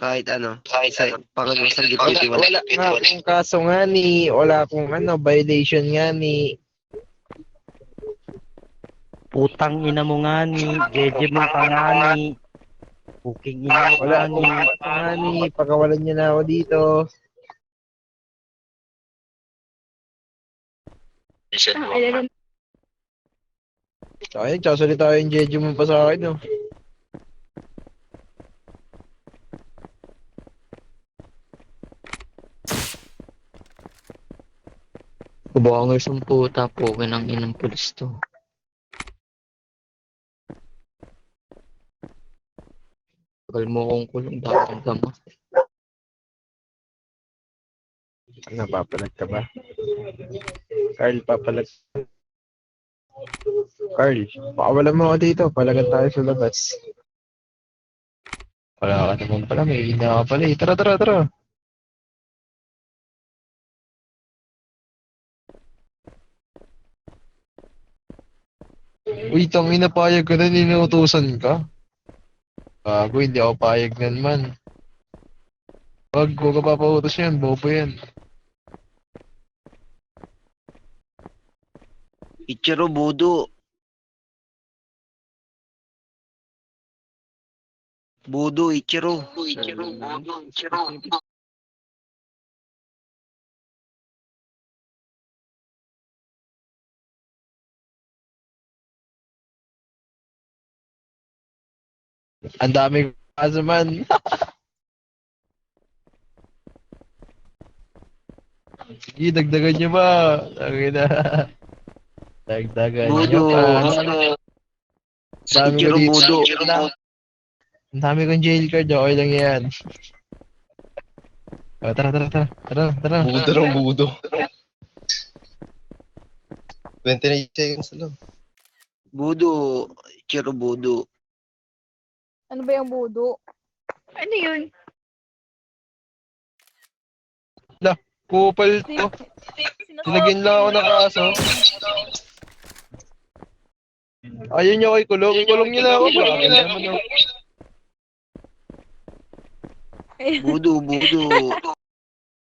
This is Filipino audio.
Kahit ano. Sa Panginoon sa Wala, gitna wala. wala nga akong kaso nga ni, wala akong violation nga ni. Putang ina mo nga ni, jeje mo ka nga ni. Puking ina mo Wala nga akong ni. kaso nga ni, pakawalan niyo na ako dito. Sayang, sasalita yung jeje mo pa sa akin, no? Bongers ng puta po, ng inang pulis to. Tagal mo kong kulong, dapat gama. Napapalag ka ba? Carl, papalag. Carl, pakawalan mo ako dito. Palagan tayo sa labas. Wala ka naman pala. May hina ka pala eh. Tara, tara, tara. Uy, tangina, payag ka na. Ninutusan ka. Gago, hindi ako payag nan man. Wag ka papautos yan. Bobo yan. Ichiro Budo. Budo, Ichiro. Ang daming kaso man. Sige, dagdagan nyo ba? Tangina. Dagdagan nyo Budo. pa. Dami ko Ichiro dito. Budo. Ang dami kong jail card. Okay lang yan. Oh, tara, tara, tara. Tara, tara. Budo ng budo. 29 seconds lang. Budo. Ichiro Budo. Ano ba yung budo? Ano yun? Kupal to. Sinagin lang ako ng kaso. Ayaw niyo ako ikulong. Ikulong niyo na ako. Bakit naman ako? Budo, Budo.